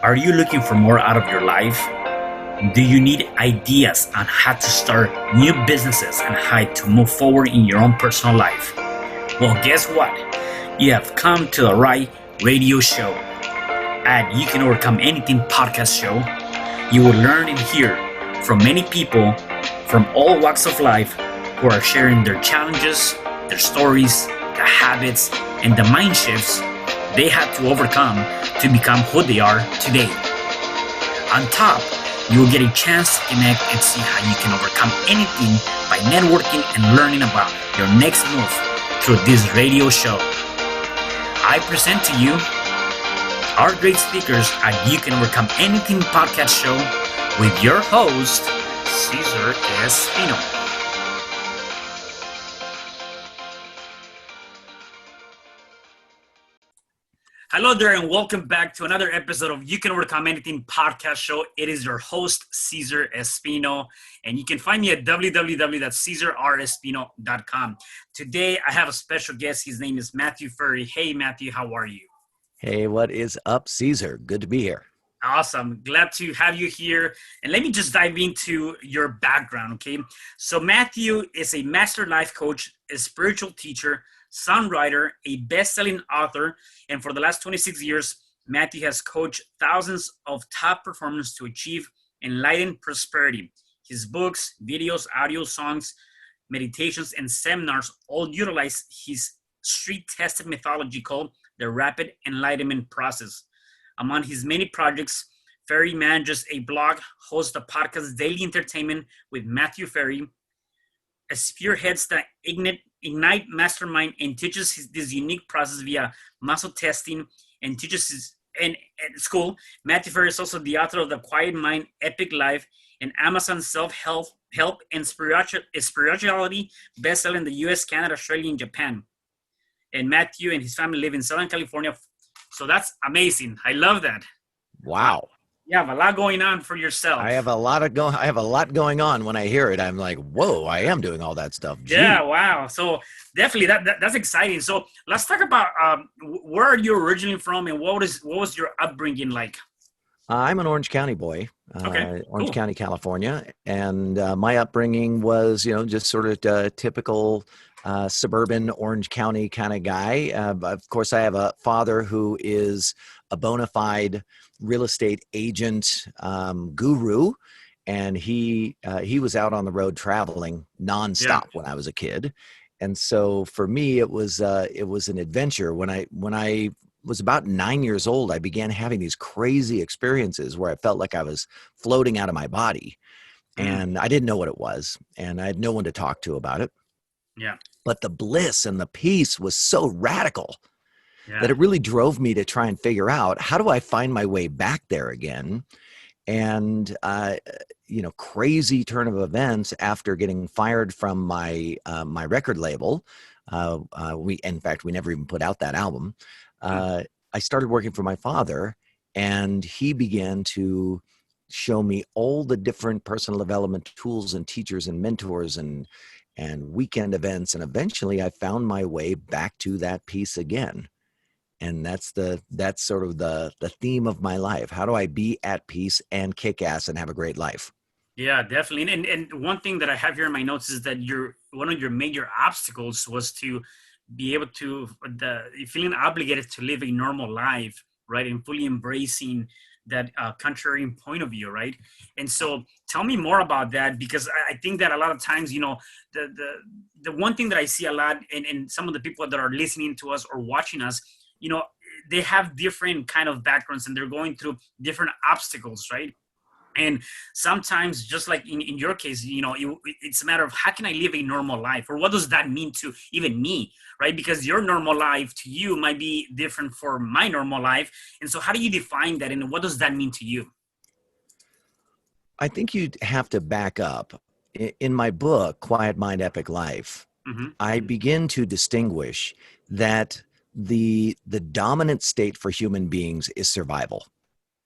Are you looking for more out of your life? Do you need ideas on how to start new businesses and how to move forward in your own personal life? Well, guess what? You have come to the right radio show. At You Can Overcome Anything podcast show, you will learn and hear from many people from all walks of life who are sharing their challenges, their stories, the habits, and the mind shifts they had to overcome to become who they are today. On top, you will get a chance to connect and see how you can overcome anything by networking and learning about your next move through this radio show. I present to you our great speakers at You Can Overcome Anything podcast show with your host, Cesar Espino. Hello there and welcome back to another episode of You Can Overcome Anything podcast show. It is your host, Cesar Espino, and you can find me at www.CesarRespino.com. Today, I have a special guest. His name is Matthew Ferry. Hey, Matthew, how are you? Hey, what is up, Cesar? Good to be here. Awesome. Glad to have you here. And let me just dive into your background, okay? So Matthew is a master life coach, a spiritual teacher, songwriter, a best-selling author, and for the last 26 years, Matthew has coached thousands of top performers to achieve enlightened prosperity. His books, videos, audio songs, meditations, and seminars all utilize his street-tested methodology called the Rapid Enlightenment Process. Among his many projects, Ferry manages a blog, hosts the podcast Daily Entertainment with Matthew Ferry, spearheads the Ignite Mastermind, and teaches this unique process via muscle testing and teaches at school. Matthew Ferry is also the author of The Quiet Mind, Epic Life, and Amazon Self-Help and Spirituality bestseller in the US, Canada, Australia, and Japan. And Matthew and his family live in Southern California. So that's amazing. I love that. Wow. You have a lot going on for yourself. I have a lot going on. When I hear it, I'm like, whoa, I am doing all that stuff. Gee. Yeah, wow. So definitely that's exciting. So let's talk about where are you originally from and what was your upbringing like? I'm an Orange County boy, Okay, Orange cool. County, California. And my upbringing was, just sort of typical suburban Orange County kind of guy. Of course, I have a father who is a bona fide real estate agent guru, and he was out on the road traveling nonstop when I was a kid. And so for me, it was an adventure. When I was about 9 years old, I began having these crazy experiences where I felt like I was floating out of my body, and I didn't know what it was, and I had no one to talk to about it. Yeah. But the bliss and the peace was so radical that it Yeah. really drove me to try and figure out, how do I find my way back there again? And, crazy turn of events after getting fired from my record label. We never even put out that album. I started working for my father, and he began to show me all the different personal development tools and teachers and mentors and weekend events. And eventually I found my way back to that peace again. And that's sort of the theme of my life. How do I be at peace and kick ass and have a great life? Yeah, definitely. And one thing that I have here in my notes is that one of your major obstacles was to be able to feeling obligated to live a normal life, right? And fully embracing that contrarian point of view, right? And so tell me more about that, because I think that a lot of times, the one thing that I see a lot, and some of the people that are listening to us or watching us, they have different kind of backgrounds and they're going through different obstacles, right? And sometimes, just like in your case, it's a matter of how can I live a normal life, or what does that mean to even me, right? Because your normal life to you might be different for my normal life. And so how do you define that? And what does that mean to you? I think you'd have to back up. In my book, Quiet Mind, Epic Life, I begin to distinguish that the dominant state for human beings is survival.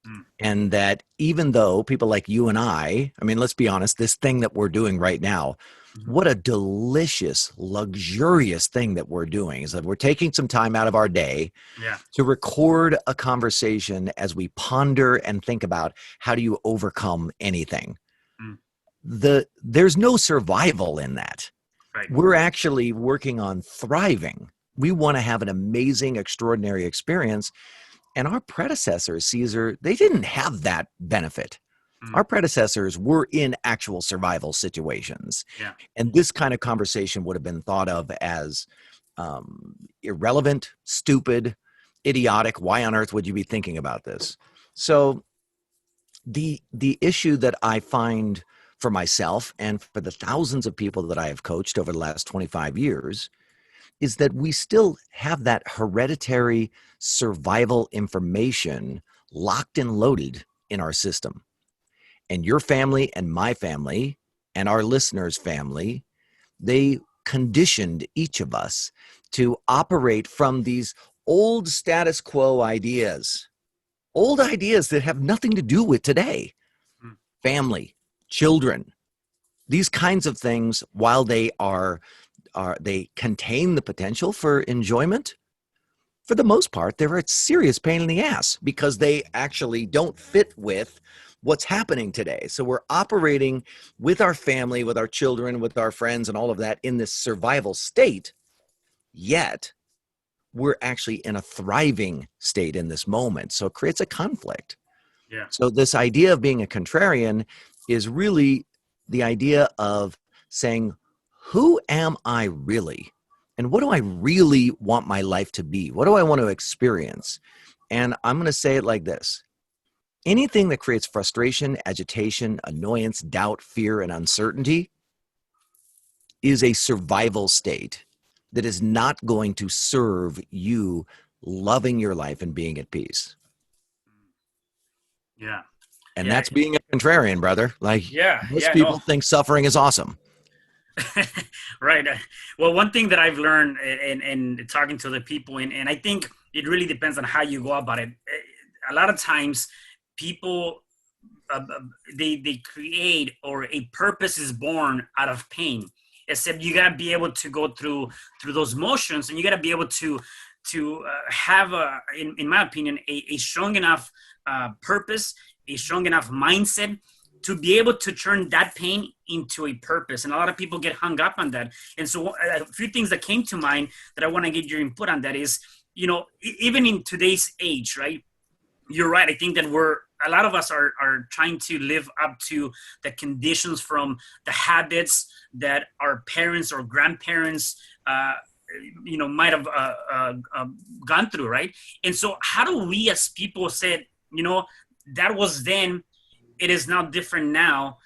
Mm. And that even though people like you and I mean, let's be honest, this thing that we're doing right now, Mhm. what a delicious, luxurious thing that we're doing is that we're taking some time out of our day Yeah. to record a conversation as we ponder and think about how do you overcome anything. Mm. There's no survival in that. Right. We're actually working on thriving. We want to have an amazing, extraordinary experience. And our predecessors, Caesar, they didn't have that benefit. Mm. Our predecessors were in actual survival situations. Yeah. And this kind of conversation would have been thought of as irrelevant, stupid, idiotic. Why on earth would you be thinking about this? So the issue that I find for myself and for the thousands of people that I have coached over the last 25 years is that we still have that hereditary survival information locked and loaded in our system. And your family and my family and our listeners' family, they conditioned each of us to operate from these old status quo ideas, old ideas that have nothing to do with today. Mm. Family, children, these kinds of things, while they contain the potential for enjoyment, for the most part, they're a serious pain in the ass because they actually don't fit with what's happening today. So we're operating with our family, with our children, with our friends, and all of that in this survival state, yet we're actually in a thriving state in this moment. So it creates a conflict. Yeah. So this idea of being a contrarian is really the idea of saying, who am I really? And what do I really want my life to be? What do I want to experience? And I'm going to say it like this. Anything that creates frustration, agitation, annoyance, doubt, fear, and uncertainty is a survival state that is not going to serve you loving your life and being at peace. Yeah. And Yeah. that's being a contrarian, brother. Like Yeah. most Yeah. No. people think suffering is awesome. Right. Well, one thing that I've learned in talking to the people, and I think it really depends on how you go about it. A lot of times, people they create, or a purpose is born out of pain. Except you gotta be able to go through those motions, and you gotta be able to have in my opinion, a strong enough purpose, a strong enough mindset to be able to turn that pain into a purpose. And a lot of people get hung up on that. And so a few things that came to mind that I want to get your input on that is, even in today's age, right? You're right. I think that a lot of us are trying to live up to the conditions from the habits that our parents or grandparents, might have gone through, right? And so how do we as people say, that was then, it is now different now,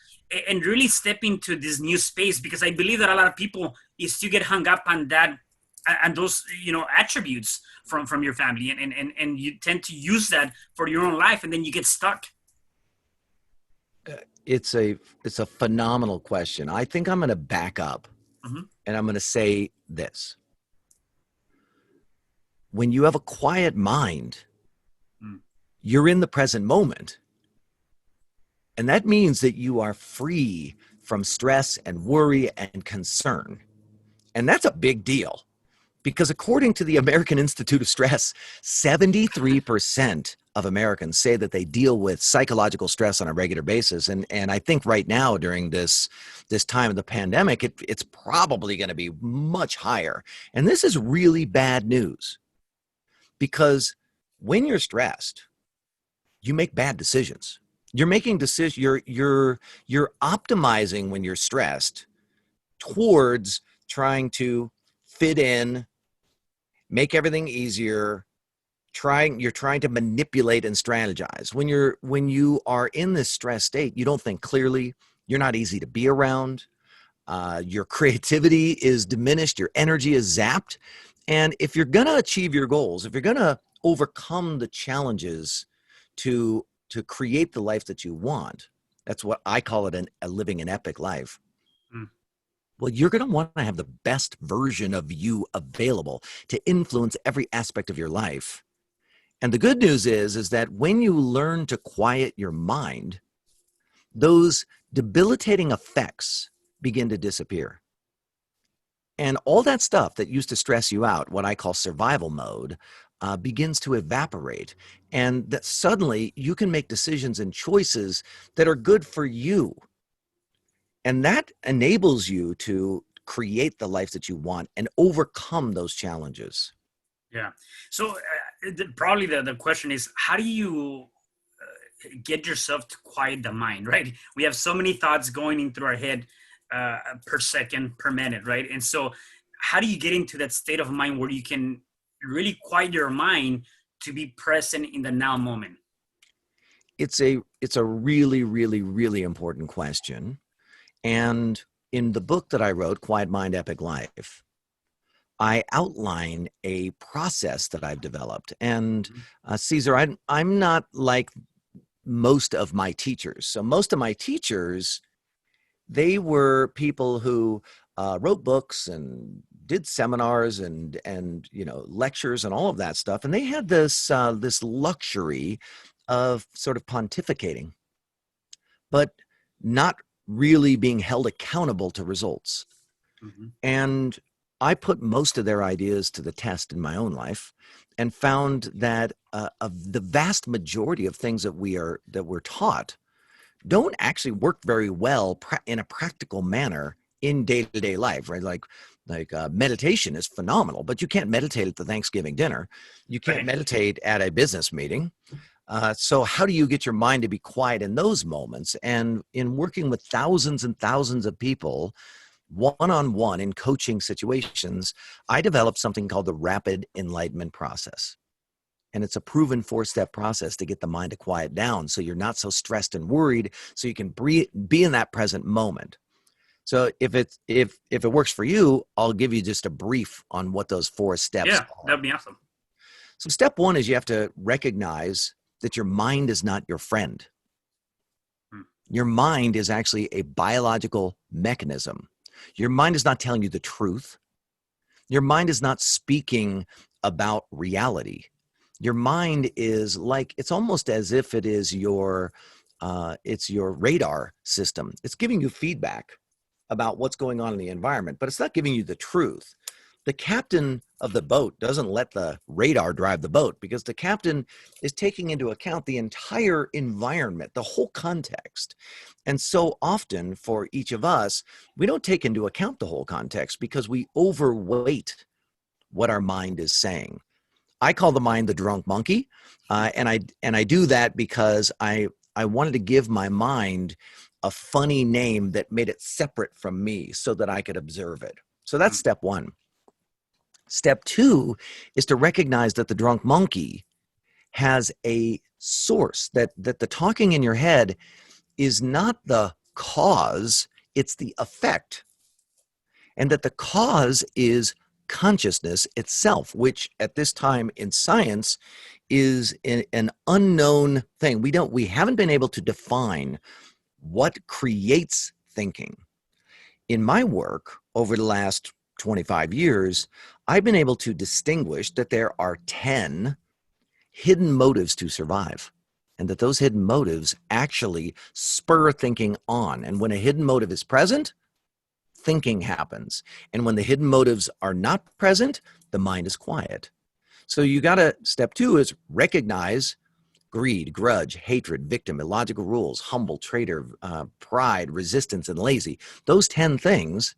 and really step into this new space? Because I believe that a lot of people is to get hung up on that and those attributes from your family, and you tend to use that for your own life, and then you get stuck. It's a phenomenal question. I think I'm going to back up Mm-hmm. and I'm going to say this. When you have a quiet mind, you're in the present moment. And that means that you are free from stress and worry and concern. And that's a big deal because according to the American Institute of Stress, 73% of Americans say that they deal with psychological stress on a regular basis. And I think right now during this time of the pandemic, it's probably going to be much higher. And this is really bad news because when you're stressed, you make bad decisions. You're making decisions. You're optimizing when you're stressed towards trying to fit in, make everything easier. You're trying to manipulate and strategize. When you are in this stress state, you don't think clearly. You're not easy to be around. Your creativity is diminished. Your energy is zapped. And if you're going to achieve your goals, if you're going to overcome the challenges to create the life that you want, that's what I call it, a living an epic life. Mm. Well, you're going to want to have the best version of you available to influence every aspect of your life. And the good news is that when you learn to quiet your mind, those debilitating effects begin to disappear. And all that stuff that used to stress you out, what I call survival mode, begins to evaporate. And that suddenly you can make decisions and choices that are good for you. And that enables you to create the life that you want and overcome those challenges. Yeah. So probably the question is, how do you get yourself to quiet the mind, right? We have so many thoughts going in through our head per second, per minute, right? And so how do you get into that state of mind where you can really quiet your mind to be present in the now moment? It's a really, really, really important question. And in the book that I wrote, Quiet Mind, Epic Life, I outline a process that I've developed. And Cesar, I'm not like most of my teachers. So most of my teachers, they were people who wrote books and did seminars and lectures and all of that stuff. And they had this luxury of sort of pontificating, but not really being held accountable to results. Mm-hmm. And I put most of their ideas to the test in my own life and found that of the vast majority of things that we're taught don't actually work very well in a practical manner in day-to-day life, right? Like meditation is phenomenal, but you can't meditate at the Thanksgiving dinner. You can't meditate at a business meeting. So how do you get your mind to be quiet in those moments? And in working with thousands and thousands of people, one-on-one in coaching situations, I developed something called the rapid enlightenment process. And it's a proven 4-step process to get the mind to quiet down so you're not so stressed and worried, so you can be in that present moment. So if it works for you, I'll give you just a brief on what those 4 steps are. That'd be awesome. So step 1 is you have to recognize that your mind is not your friend. Your mind is actually a biological mechanism. Your mind is not telling you the truth. Your mind is not speaking about reality. Your mind is like, it's almost as if it is it's your radar system. It's giving you feedback about what's going on in the environment, but it's not giving you the truth. The captain of the boat doesn't let the radar drive the boat because the captain is taking into account the entire environment, the whole context. And so often for each of us, we don't take into account the whole context because we overweight what our mind is saying. I call the mind the drunk monkey, and I do that because I wanted to give my mind a funny name that made it separate from me so that I could observe it. So that's step 1. Step 2 is to recognize that the drunk monkey has a source, that the talking in your head is not the cause, it's the effect. And that the cause is consciousness itself, which at this time in science is an unknown thing. We haven't been able to define what creates thinking. In my work over the last 25 years, I've been able to distinguish that there are 10 hidden motives to survive, and that those hidden motives actually spur thinking on. And when a hidden motive is present, thinking happens. And when the hidden motives are not present, the mind is quiet. So step 2 is recognize greed, grudge, hatred, victim, illogical rules, humble, traitor, pride, resistance, and lazy. Those 10 things,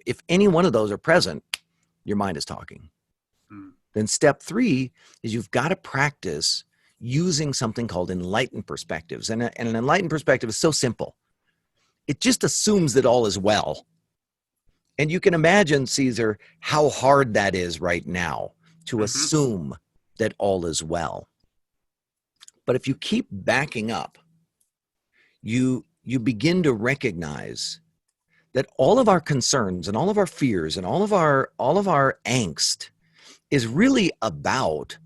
if any one of those are present, your mind is talking. Then step 3 is you've got to practice using something called enlightened perspectives. And an enlightened perspective is so simple. It just assumes that all is well. And you can imagine, Cesar, how hard that is right now to assume that all is well. But if you keep backing up, you begin to recognize that all of our concerns and all of our fears and all of our angst is really about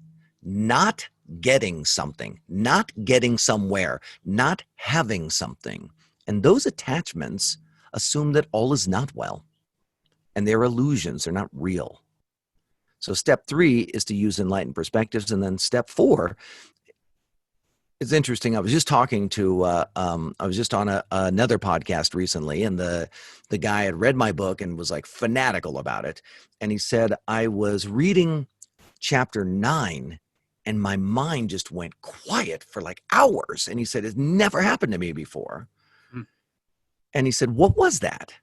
not getting something, not getting somewhere, not having something. And those attachments assume that all is not well. And they're illusions, they're not real. So step 3 is to use enlightened perspectives. And then step 4, it's interesting. I was just talking to, I was just on another podcast recently, and the guy had read my book and was like fanatical about it. And he said, I was reading chapter 9 and my mind just went quiet for like hours. And he said, it's never happened to me before. Mm. And he said, what was that?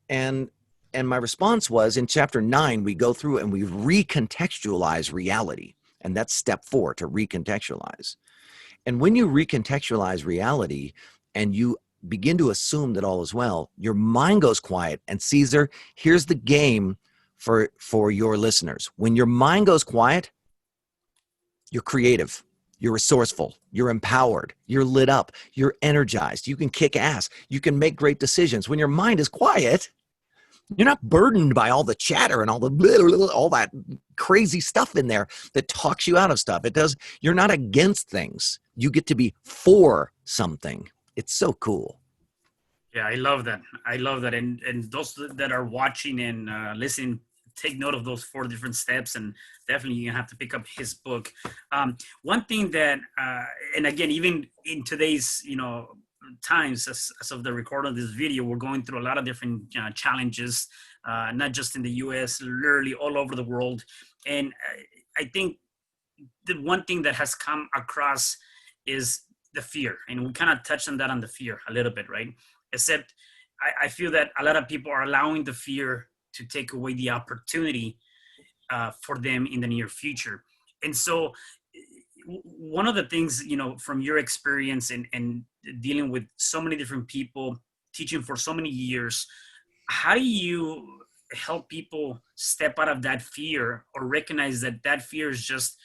And my response was, in chapter 9, we go through and we recontextualize reality. And that's step 4, to recontextualize. And when you recontextualize reality and you begin to assume that all is well, your mind goes quiet. And Cesar, here's the game for your listeners. When your mind goes quiet, you're creative, you're resourceful, you're empowered, you're lit up, you're energized, you can kick ass, you can make great decisions. When your mind is quiet, you're not burdened by all the chatter and all that crazy stuff in there that talks you out of stuff. You're not against things. You get to be for something. It's so cool. Yeah, I love that. I love that. And those that are watching and listening, take note of those 4 different steps, and definitely you're gonna have to pick up his book. One thing that, and again, even in today's, times as of the recording of this video, we're going through a lot of different challenges, not just in the US, literally all over the world. And I think the one thing that has come across is the fear. And we kind of touched on that, on the fear a little bit, right? Except I feel that a lot of people are allowing the fear to take away the opportunity for them in the near future. And so one of the things, from your experience and dealing with so many different people, teaching for so many years, how do you help people step out of that fear, or recognize that that fear is just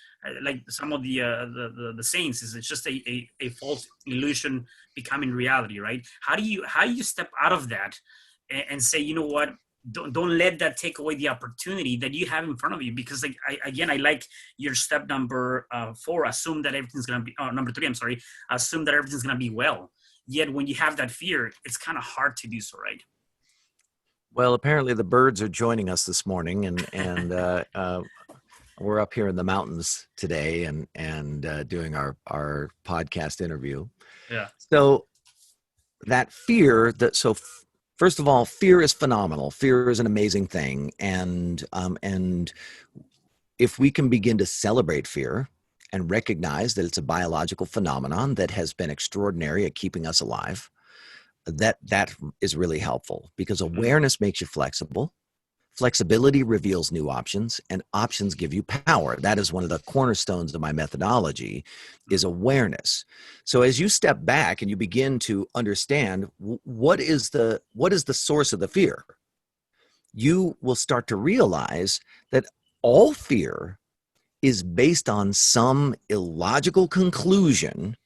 like some of the saints, it's just a false illusion becoming reality, right? How do you step out of that and say, you know what, don't let that take away the opportunity that you have in front of you? Because I like your step number 4, assume that everything's going to be, number 3, I'm sorry, assume that everything's going to be well. Yet when you have that fear, it's kind of hard to do so, right? Well, apparently the birds are joining us this morning, and we're up here in the mountains today and doing our podcast interview. Yeah. So that fear, first of all, fear is phenomenal. Fear is an amazing thing. And if we can begin to celebrate fear and recognize that it's a biological phenomenon that has been extraordinary at keeping us alive, that is really helpful, because awareness makes you flexible. Flexibility reveals new options, and options give you power. That is one of the cornerstones of my methodology, is awareness. So as you step back and you begin to understand what is the source of the fear, you will start to realize that all fear is based on some illogical conclusion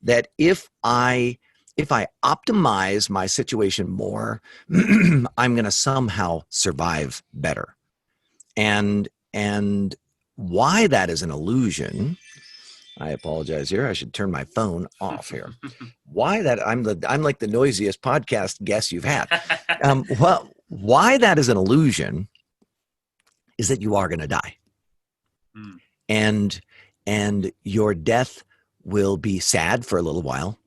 that if I optimize my situation more, I'm going to somehow survive better. And why that is an illusion, I apologize here, I should turn my phone off here. Why that, I'm like the noisiest podcast guest you've had. Well, why that is an illusion is that you are going to die. And your death will be sad for a little while,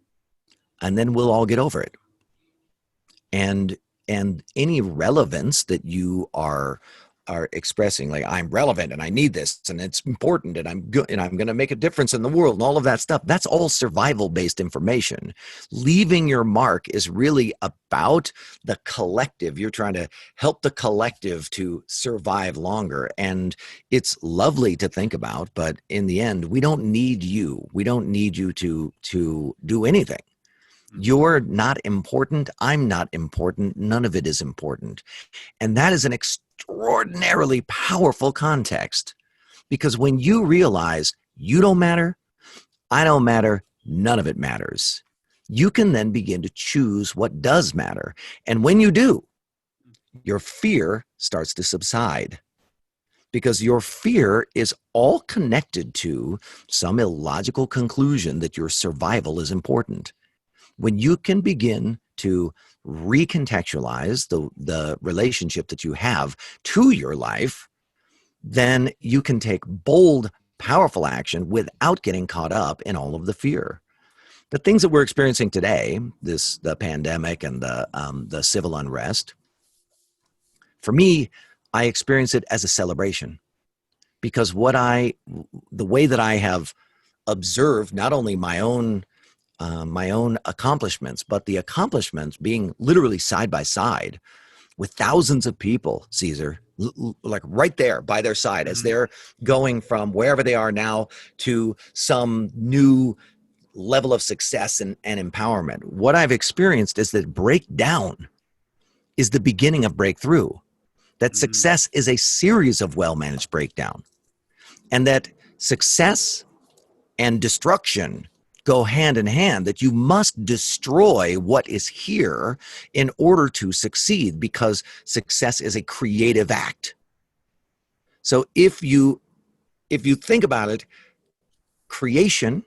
and then we'll all get over it. And any relevance that you are expressing, like, I'm relevant and I need this and it's important and I'm good and I'm going to make a difference in the world and all of that stuff, that's all survival based information. Leaving your mark is really about the collective. You're trying to help the collective to survive longer. And it's lovely to think about, but in the end, we don't need you. We don't need you to do anything. You're not important. I'm not important. None of it is important. And that is an extraordinarily powerful context, because when you realize you don't matter, I don't matter, none of it matters, you can then begin to choose what does matter. And when you do, your fear starts to subside, because your fear is all connected to some illogical conclusion that your survival is important. When you can begin to recontextualize the relationship that you have to your life, then you can take bold, powerful action without getting caught up in all of the fear. The things that we're experiencing today, the pandemic and the civil unrest, for me, I experience it as a celebration, because the way that I have observed not only my own accomplishments, but the accomplishments being literally side by side with thousands of people, Cesar, like right there by their side as they're going from wherever they are now to some new level of success and empowerment. What I've experienced is that breakdown is the beginning of breakthrough, that success is a series of well-managed breakdown, and that success and destruction go hand in hand, that you must destroy what is here in order to succeed, because success is a creative act. So if you think about it, creation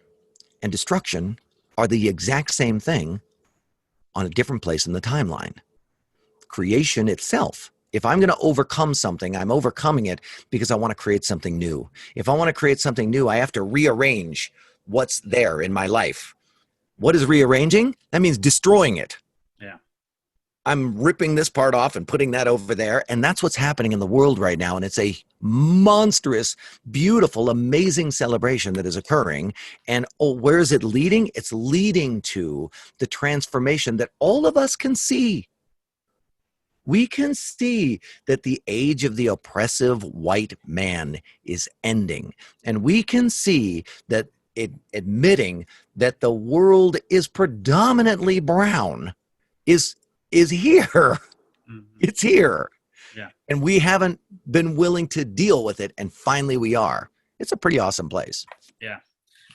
and destruction are the exact same thing on a different place in the timeline. Creation itself, if I'm going to overcome something, I'm overcoming it because I want to create something new. If I want to create something new, I have to rearrange what's there in my life. What is rearranging? That means destroying it. Yeah. I'm ripping this part off and putting that over there. And that's what's happening in the world right now. And it's a monstrous, beautiful, amazing celebration that is occurring. And where is it leading? It's leading to the transformation that all of us can see. We can see that the age of the oppressive white man is ending. And we can see that admitting that the world is predominantly brown is here. It's here. Yeah. And we haven't been willing to deal with it. And finally we are. It's a pretty awesome place. Yeah.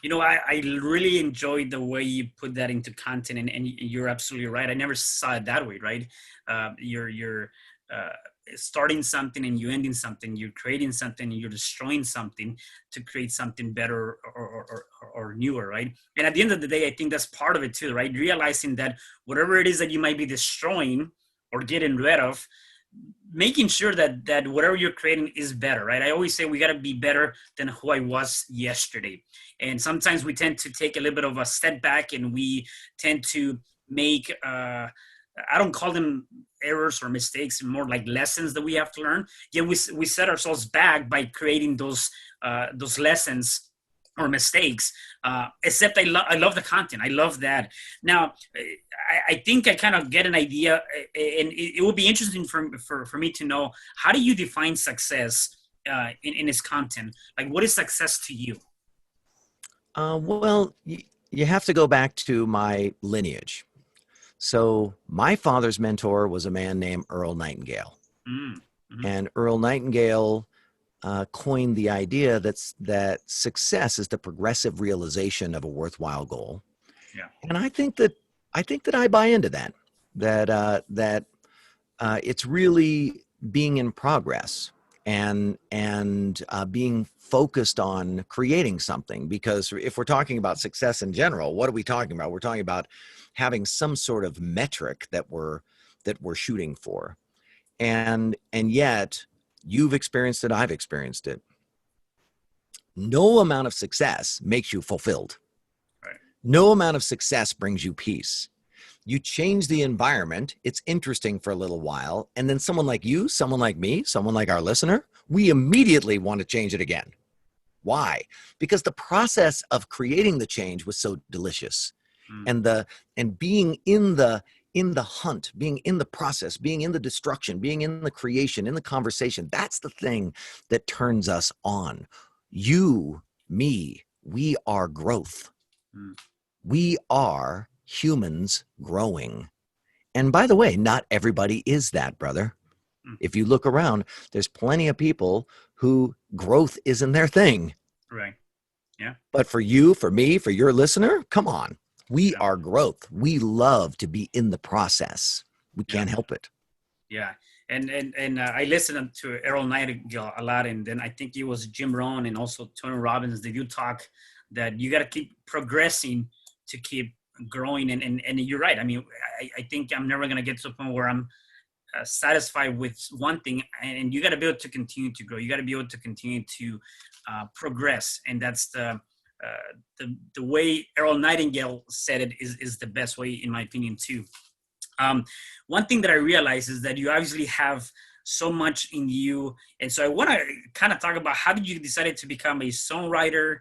You know, I really enjoyed the way you put that into content, and you're absolutely right. I never saw it that way, right? You're starting something and you ending something, you're creating something and you're destroying something to create something better or newer, right? And at the end of the day, I think that's part of it too, right? Realizing that whatever it is that you might be destroying or getting rid of, making sure that whatever you're creating is better, right? I always say we got to be better than who I was yesterday. And sometimes we tend to take a little bit of a step back, and we tend to make, I don't call them errors or mistakes, more like lessons that we have to learn. Yet we set ourselves back by creating those lessons or mistakes. Except I love the content. I love that. Now, I think I kind of get an idea, and it would be interesting for me to know, how do you define success in this content? Like, what is success to you? Well, you have to go back to my lineage. So my father's mentor was a man named Earl Nightingale. Mm-hmm. And Earl Nightingale coined the idea that success is the progressive realization of a worthwhile goal. Yeah. And I think that I buy into that. That it's really being in progress and being focused on creating something. Because if we're talking about success in general, what are we talking about? We're talking about having some sort of metric that we're shooting for. And yet you've experienced it, I've experienced it. No amount of success makes you fulfilled. Right. No amount of success brings you peace. You change the environment, it's interesting for a little while, and then someone like you, someone like me, someone like our listener, we immediately want to change it again. Why? Because the process of creating the change was so delicious. And being in the hunt, being in the process, being in the destruction, being in the creation, in the conversation, that's the thing that turns us on. You, me, we are growth. We are humans growing. And by the way, not everybody is that, brother. If you look around, there's plenty of people who growth isn't their thing. Right. Yeah. But for you, for me, for your listener, come on. We are growth. We love to be in the process. We can't help it. Yeah. And I listened to Errol Nightingale a lot, and then I think it was Jim Rohn and also Tony Robbins. They do talk that you got to keep progressing to keep growing. And you're right. I mean, I think I'm never going to get to a point where I'm satisfied with one thing, and you got to be able to continue to grow. You got to be able to continue to progress, and that's the way Earl Nightingale said it is the best way, in my opinion, too. One thing that I realized is that you obviously have so much in you, and so I want to kind of talk about how did you decide to become a songwriter,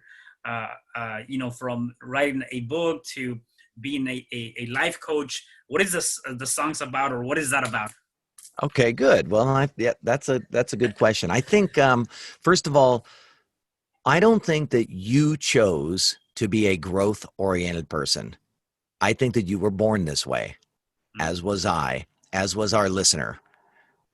from writing a book to being a life coach. What is the songs about, or what is that about? Okay, good. Well, that's a good question. I think first of all, I don't think that you chose to be a growth-oriented person. I think that you were born this way, as was I, as was our listener.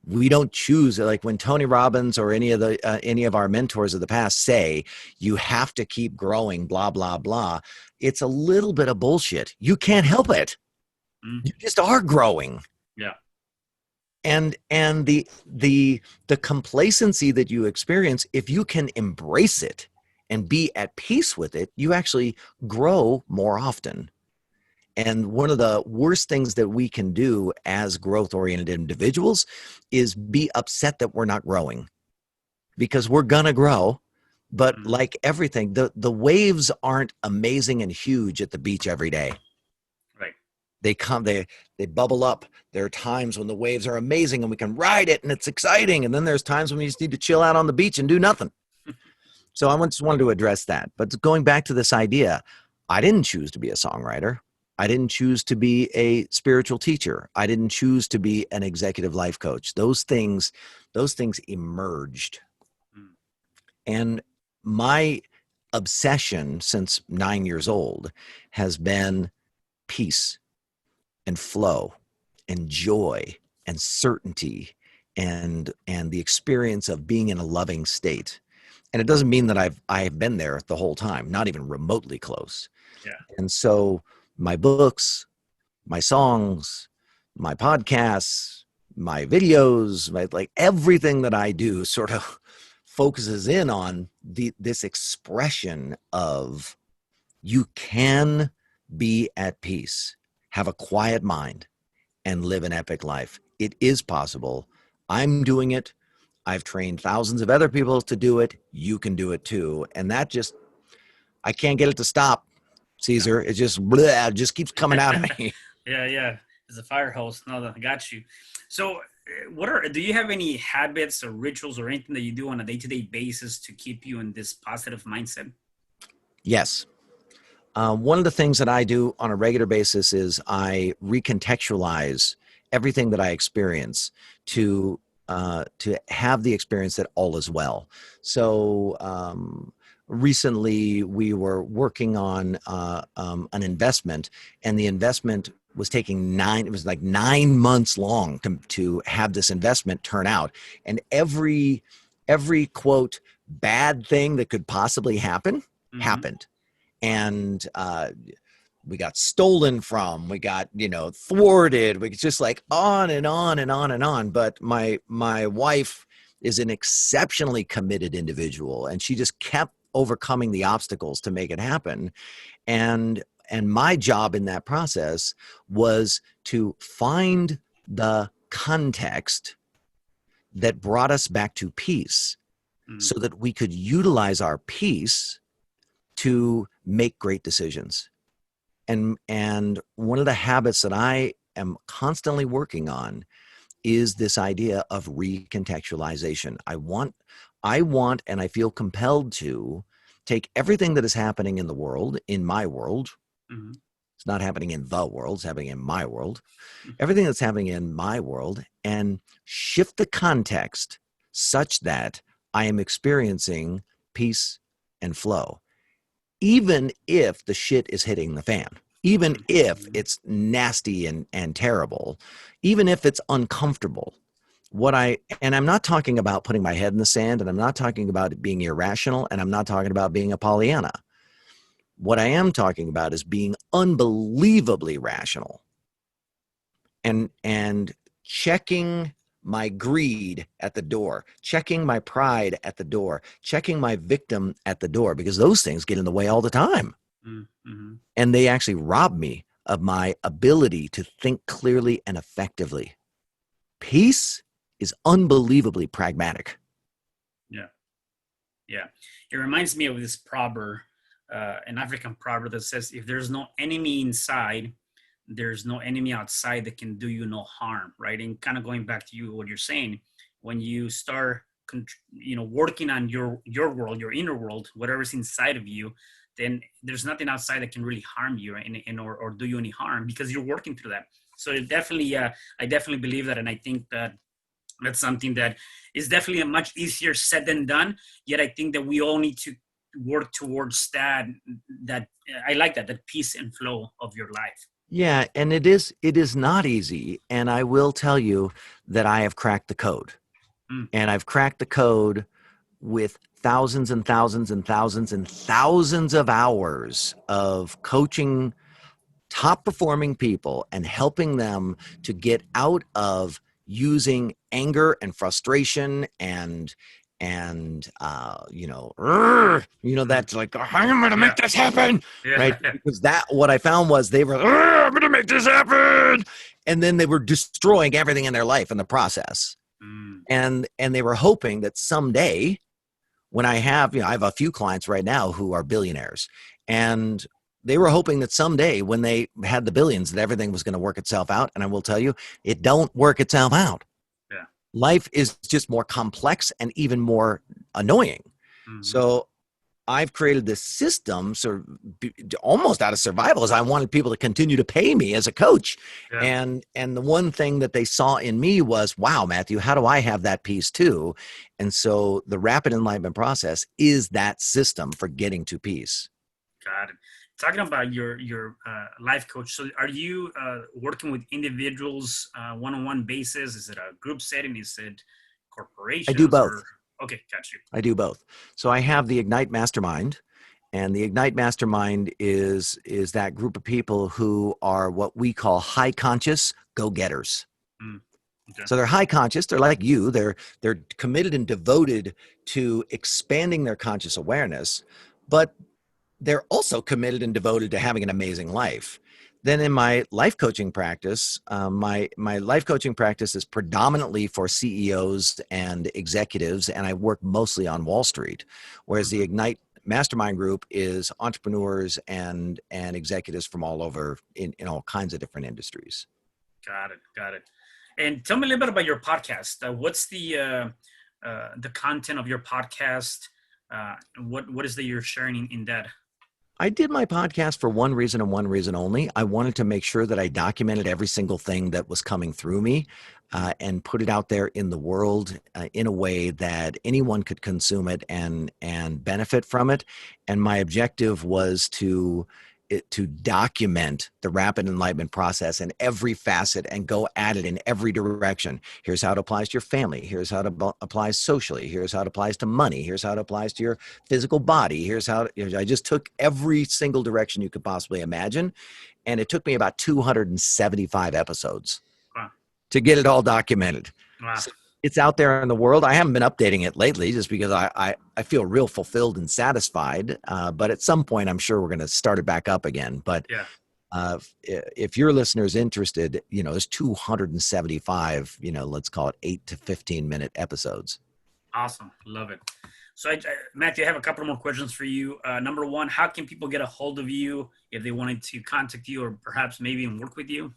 We don't choose, like when Tony Robbins or any of our mentors of the past say you have to keep growing, blah blah blah. It's a little bit of bullshit. You can't help it. You just are growing. Yeah. And the complacency that you experience, if you can embrace it and be at peace with it, you actually grow more often. And one of the worst things that we can do as growth-oriented individuals is be upset that we're not growing, because we're gonna grow. But like everything, the waves aren't amazing and huge at the beach every day. Right. They come, they bubble up. There are times when the waves are amazing and we can ride it and it's exciting. And then there's times when we just need to chill out on the beach and do nothing. So I just wanted to address that. But going back to this idea, I didn't choose to be a songwriter. I didn't choose to be a spiritual teacher. I didn't choose to be an executive life coach. Those things emerged. And my obsession since 9 years old has been peace and flow and joy and certainty and the experience of being in a loving state. And it doesn't mean that I've been there the whole time, not even remotely close. Yeah. And so my books, my songs, my podcasts, my videos, like everything that I do sort of focuses in on this expression of you can be at peace, have a quiet mind, and live an epic life. It is possible. I'm doing it. I've trained thousands of other people to do it. You can do it too. And that I can't get it to stop, Cesar. It just keeps coming out of me. Yeah. It's a fire hose. No, I got you. So do you have any habits or rituals or anything that you do on a day-to-day basis to keep you in this positive mindset? Yes. One of the things that I do on a regular basis is I recontextualize everything that I experience to have the experience that all is well. So recently we were working on an investment, and the investment was taking 9 months long to have this investment turn out. And every quote bad thing that could possibly happen happened. And we got stolen from, we got, thwarted. We just like on and on and on and on. But my wife is an exceptionally committed individual, and she just kept overcoming the obstacles to make it happen. And my job in that process was to find the context that brought us back to peace so that we could utilize our peace to make great decisions. And one of the habits that I am constantly working on is this idea of recontextualization. I want, and I feel compelled to take everything that is happening in the world, in my world. It's not happening in the world, it's happening in my world. Everything that's happening in my world, and shift the context such that I am experiencing peace and flow. Even if the shit is hitting the fan, even if it's nasty and terrible, even if it's uncomfortable, and I'm not talking about putting my head in the sand, and I'm not talking about it being irrational, and I'm not talking about being a Pollyanna. What I am talking about is being unbelievably rational and checking my greed at the door, checking my pride at the door, checking my victim at the door, because those things get in the way all the time. And they actually rob me of my ability to think clearly and effectively. Peace is unbelievably pragmatic. Yeah. Yeah. It reminds me of this proverb, an African proverb that says, if there's no enemy inside, there's no enemy outside that can do you no harm, right? And kind of going back to you, what you're saying, when you start, working on your world, your inner world, whatever's inside of you, then there's nothing outside that can really harm you or do you any harm because you're working through that. So it definitely, I definitely believe that, and I think that that's something that is definitely a much easier said than done. Yet I think that we all need to work towards that I like that peace and flow of your life. Yeah, and it is not easy. And I will tell you that I have cracked the code. Mm. And I've cracked the code with thousands and thousands and thousands and thousands of hours of coaching top performing people and helping them to get out of using anger and frustration and that's like, I'm going to make this happen, right? Yeah. Because that what I found was they were, I'm going to make this happen, and then they were destroying everything in their life in the process. Mm. And they were hoping that someday, when I have a few clients right now who are billionaires, and they were hoping that someday when they had the billions that everything was going to work itself out. And I will tell you, it don't work itself out. Yeah. Life is just more complex and even more annoying. Mm-hmm. So I've created this system sort of almost out of survival, as I wanted people to continue to pay me as a coach. Yeah. And the one thing that they saw in me was, wow, Matthew, how do I have that piece too? And so the rapid enlightenment process is that system for getting to peace. Got it. Talking about your life coach. So are you working with individuals one-on-one basis? Is it a group setting? Is it I do corporations both. or okay, got you. I do both. So I have the Ignite Mastermind, and the Ignite Mastermind is that group of people who are what we call high conscious go-getters. Mm. Okay. So they're high conscious. They're like you. They're committed and devoted to expanding their conscious awareness, but they're also committed and devoted to having an amazing life. Then in my life coaching practice, my life coaching practice is predominantly for CEOs and executives, and I work mostly on Wall Street, whereas the Mm-hmm. Ignite Mastermind group is entrepreneurs and executives from all over in all kinds of different industries. Got it. Got it. And tell me a little bit about your podcast. What's the content of your podcast? What is that you're sharing in that? I did my podcast for one reason and one reason only. I wanted to make sure that I documented every single thing that was coming through me and put it out there in the world in a way that anyone could consume it and benefit from it. And my objective was to document the rapid enlightenment process in every facet and go at it in every direction. Here's how it applies to your family. Here's how it applies socially. Here's how it applies to money. Here's how it applies to your physical body. Here's how I just took every single direction you could possibly imagine. And it took me about 275 episodes Wow. to get it all documented. Wow. So it's out there in the world. I haven't been updating it lately just because I feel real fulfilled and satisfied. But at some point, I'm sure we're going to start it back up again. But Yeah. If your listener is interested, there's 275, let's call it 8 to 15 minute episodes. Awesome. Love it. So Matthew, I have a couple more questions for you. Number one, how can people get a hold of you if they wanted to contact you or perhaps maybe even work with you?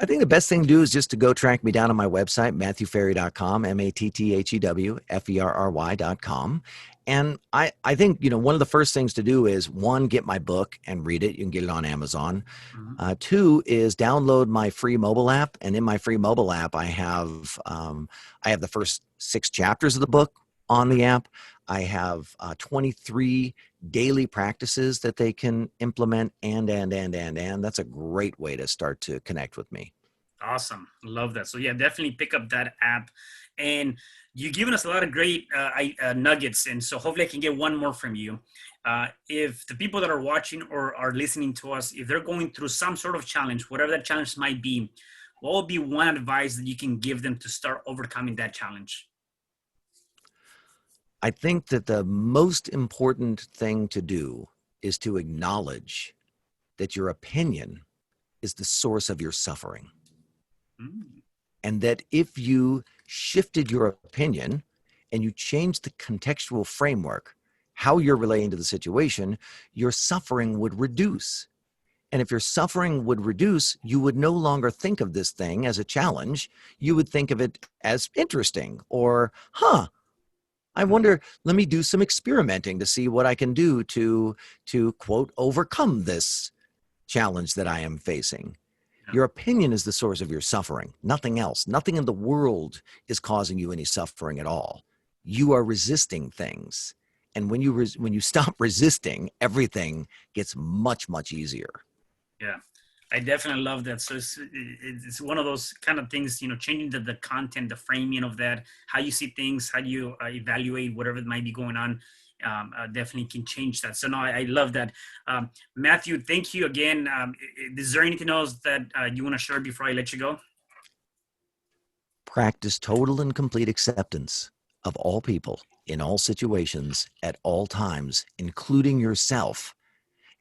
I think the best thing to do is just to go track me down on my website, MatthewFerry.com, MatthewFerry.com. And I think, one of the first things to do is, one, get my book and read it. You can get it on Amazon. Mm-hmm. Two is download my free mobile app. And in my free mobile app, I have the first 6 chapters of the book on the app. I have 23 daily practices that they can implement, and that's a great way to start to connect with me. Awesome. Love that. So yeah, definitely pick up that app. And you've given us a lot of great nuggets. And so hopefully I can get one more from you. If the people that are watching or are listening to us, if they're going through some sort of challenge, whatever that challenge might be, what would be one advice that you can give them to start overcoming that challenge? I think that the most important thing to do is to acknowledge that your opinion is the source of your suffering. Mm. And that if you shifted your opinion and you changed the contextual framework, how you're relating to the situation, your suffering would reduce. And if your suffering would reduce, you would no longer think of this thing as a challenge. You would think of it as interesting, or, I wonder, let me do some experimenting to see what I can do to quote, overcome this challenge that I am facing. Your opinion is the source of your suffering, nothing else. Nothing in the world is causing you any suffering at all. You are resisting things. And when you stop resisting, everything gets much, much easier. Yeah, I definitely love that. So it's one of those kind of things, changing the content, the framing of that, how you see things, how do you evaluate whatever might be going on. Definitely can change that. So no, I love that. Matthew, thank you again. Is there anything else that you want to share before I let you go? Practice total and complete acceptance of all people in all situations at all times, including yourself,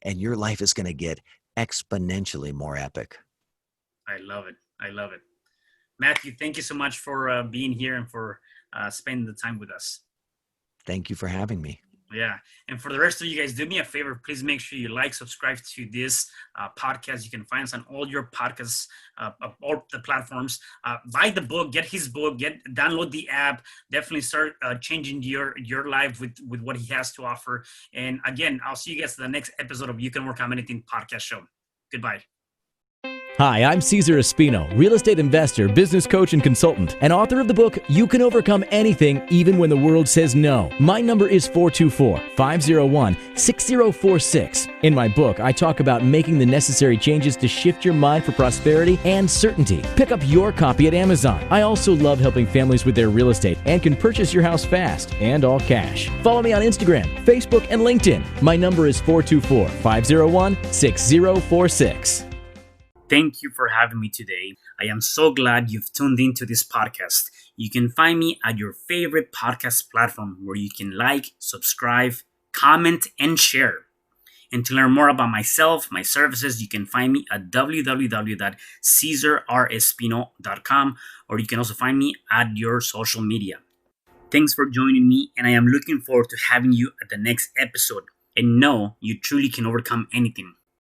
and your life is going to get exponentially more epic. I love it. I love it. Matthew, thank you so much for being here and for spending the time with us. Thank you for having me. Yeah. And for the rest of you guys, do me a favor. Please make sure you subscribe to this podcast. You can find us on all your podcasts, all the platforms. Buy the book, get his book, download the app. Definitely start changing your life with what he has to offer. And again, I'll see you guys in the next episode of You Can Overcome Anything podcast show. Goodbye. Hi, I'm Cesar Espino, real estate investor, business coach, and consultant, and author of the book, You Can Overcome Anything, Even When the World Says No. My number is 424-501-6046. In my book, I talk about making the necessary changes to shift your mind for prosperity and certainty. Pick up your copy at Amazon. I also love helping families with their real estate and can purchase your house fast and all cash. Follow me on Instagram, Facebook, and LinkedIn. My number is 424-501-6046. Thank you for having me today. I am so glad you've tuned into this podcast. You can find me at your favorite podcast platform where you can subscribe, comment, and share. And to learn more about myself, my services, you can find me at www.CesarRespino.com, or you can also find me at your social media. Thanks for joining me, and I am looking forward to having you at the next episode. And know you truly can overcome anything.